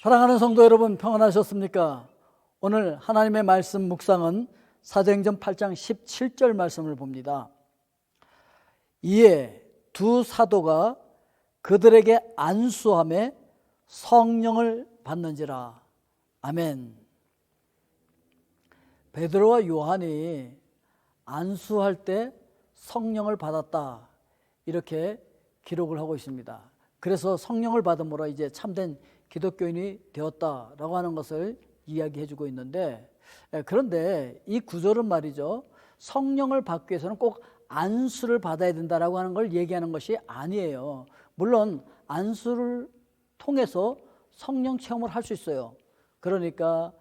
사랑하는 성도 여러분, 평안하셨습니까? 오늘 하나님의 말씀 묵상은 사도행전 8장 17절 말씀을 봅니다. 이에 두 사도가 그들에게 안수함에 성령을 받는지라. 아멘. 베드로와 요한이 안수할 때 성령을 받았다, 이렇게 기록을 하고 있습니다. 그래서 성령을 받음으로 이제 참된 기독교인이 되었다라고 하는 것을 이야기해 주고 있는데, 그런데 이 구절은 말이죠, 성령을 받기 위해서는 꼭 안수를 받아야 된다라고 하는 걸 얘기하는 것이 아니에요. 물론 안수를 통해서 성령 체험을 할 수 있어요. 그러니까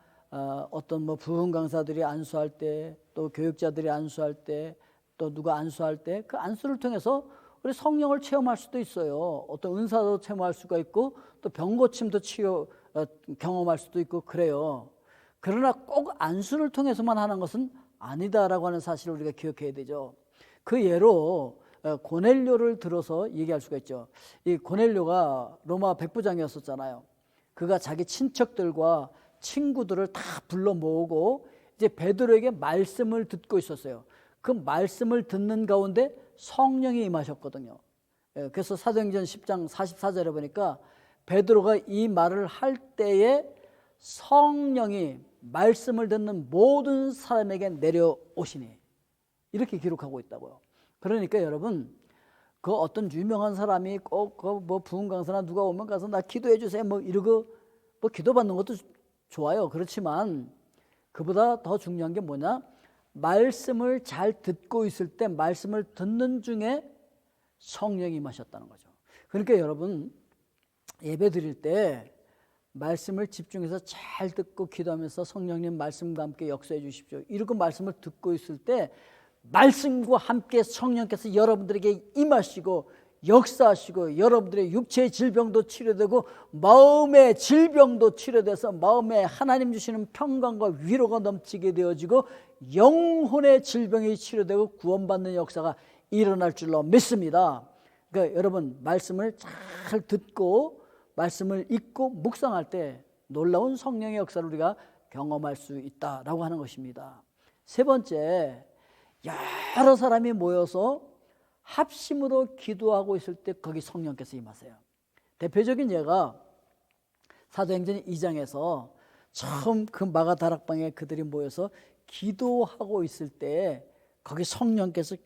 어떤 부흥 강사들이 안수할 때, 또 교육자들이 안수할 때, 또 누가 안수할 때 그 안수를 통해서 우리 성령을 체험할 수도 있어요. 어떤 은사도 체험할 수가 있고, 또 병고침도 경험할 수도 있고 그래요. 그러나 꼭 안수를 통해서만 하는 것은 아니다라고 하는 사실을 우리가 기억해야 되죠. 그 예로 고넬료를 들어서 얘기할 수가 있죠. 이 고넬료가 로마 백부장이었었잖아요. 그가 자기 친척들과 친구들을 다 불러 모으고 이제 베드로에게 말씀을 듣고 있었어요. 그 말씀을 듣는 가운데 성령이 임하셨거든요. 그래서 사도행전 10장 44절에 보니까 베드로가 이 말을 할 때에 성령이 말씀을 듣는 모든 사람에게 내려오시니, 이렇게 기록하고 있다고요. 그러니까 여러분, 그 어떤 유명한 사람이 꼭 부흥 강사나 누가 오면 가서 나 기도해 주세요 이러고 기도 받는 것도 좋아요. 그렇지만 그보다 더 중요한 게 뭐냐? 말씀을 잘 듣고 있을 때 말씀을 듣는 중에 성령이 임하셨다는 거죠. 그러니까 여러분, 예배 드릴 때 말씀을 집중해서 잘 듣고 기도하면서 성령님 말씀과 함께 역사해 주십시오, 이러고 말씀을 듣고 있을 때 말씀과 함께 성령께서 여러분들에게 임하시고 역사하시고, 여러분들의 육체의 질병도 치료되고 마음의 질병도 치료돼서 마음에 하나님 주시는 평강과 위로가 넘치게 되어지고 영혼의 질병이 치료되고 구원받는 역사가 일어날 줄로 믿습니다. 그러니까 여러분, 말씀을 잘 듣고 말씀을 읽고 묵상할 때 놀라운 성령의 역사를 우리가 경험할 수 있다라고 하는 것입니다. 세 번째, 여러 사람이 모여서 합심으로 기도하고 있을 때 거기 성령께서 임하세요. 대표적인 예가 사도행전 2장에서 처음 그 마가 다락방에 그들이 모여서 기도하고 있을 때 거기 성령께서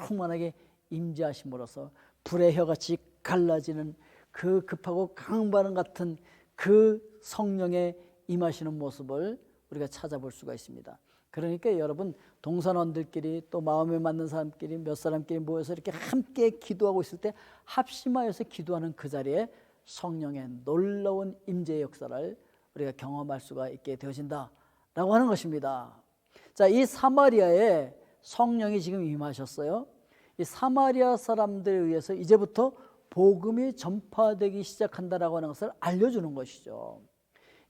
충만하게 임재하심으로써 불의 혀같이 갈라지는 그 급하고 강바람 같은 그 성령의 임하시는 모습을 우리가 찾아볼 수가 있습니다. 그러니까 여러분, 동산원들끼리 또 마음에 맞는 사람끼리 몇 사람끼리 모여서 이렇게 함께 기도하고 있을 때 합심하여서 기도하는 그 자리에 성령의 놀라운 임재의 역사를 우리가 경험할 수가 있게 되어진다라고 하는 것입니다. 자, 이 사마리아에 성령이 지금 임하셨어요. 이 사마리아 사람들에 의해서 이제부터 복음이 전파되기 시작한다라고 하는 것을 알려주는 것이죠.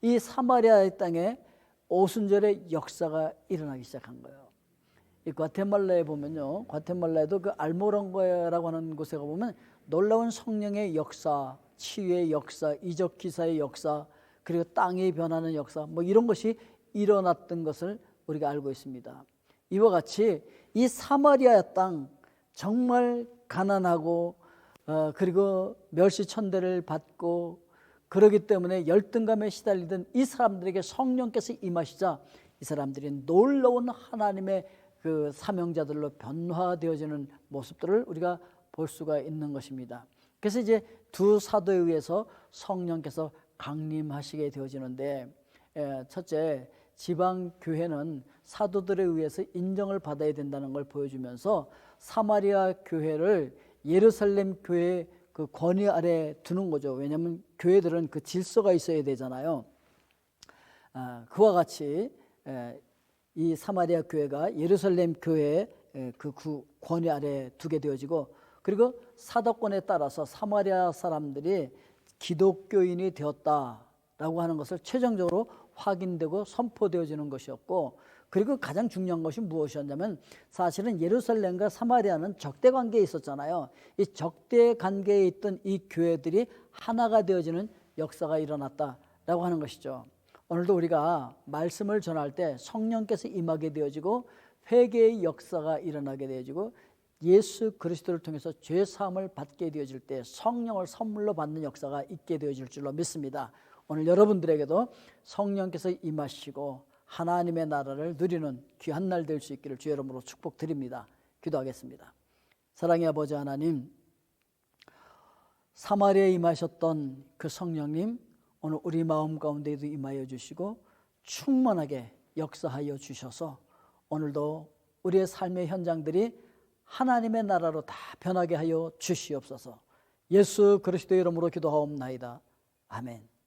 이 사마리아의 땅에 오순절의 역사가 일어나기 시작한 거예요. 이 과테말라에 보면요, 과테말라에도 그 알모랑과라고 하는 곳에 가보면 놀라운 성령의 역사, 치유의 역사, 이적 기사의 역사, 그리고 땅이 변하는 역사, 이런 것이 일어났던 것을 우리가 알고 있습니다. 이와 같이 이 사마리아 땅, 정말 가난하고 그리고 멸시천대를 받고 그러기 때문에 열등감에 시달리던 이 사람들에게 성령께서 임하시자 이 사람들이 놀라운 하나님의 그 사명자들로 변화되어지는 모습들을 우리가 볼 수가 있는 것입니다. 그래서 이제 두 사도에 의해서 성령께서 강림하시게 되어지는데, 첫째, 지방교회는 사도들에 의해서 인정을 받아야 된다는 걸 보여주면서 사마리아 교회를 예루살렘 교회의 그 권위 아래 두는 거죠. 왜냐하면 교회들은 그 질서가 있어야 되잖아요. 그와 같이 이 사마리아 교회가 예루살렘 교회의 그 권위 아래 두게 되어지고, 그리고 사도권에 따라서 사마리아 사람들이 기독교인이 되었다라고 하는 것을 최종적으로 확인되고 선포되어지는 것이었고, 그리고 가장 중요한 것이 무엇이었냐면, 사실은 예루살렘과 사마리아는 적대 관계에 있었잖아요. 이 적대 관계에 있던 이 교회들이 하나가 되어지는 역사가 일어났다라고 라고 하는 것이죠. 오늘도 우리가 말씀을 전할 때 성령께서 임하게 되어지고 회개의 역사가 일어나게 되어지고 예수 그리스도를 통해서 죄 사함을 받게 되어질 때 성령을 선물로 받는 역사가 있게 되어질 줄로 믿습니다. 오늘 여러분들에게도 성령께서 임하시고 하나님의 나라를 누리는 귀한 날 될 수 있기를 주의 이름으로 축복드립니다. 기도하겠습니다. 사랑의 아버지 하나님, 사마리아에 임하셨던 그 성령님 오늘 우리 마음 가운데에도 임하여 주시고 충만하게 역사하여 주셔서 오늘도 우리의 삶의 현장들이 하나님의 나라로 다 변하게 하여 주시옵소서. 예수 그리스도의 이름으로 기도하옵나이다. 아멘.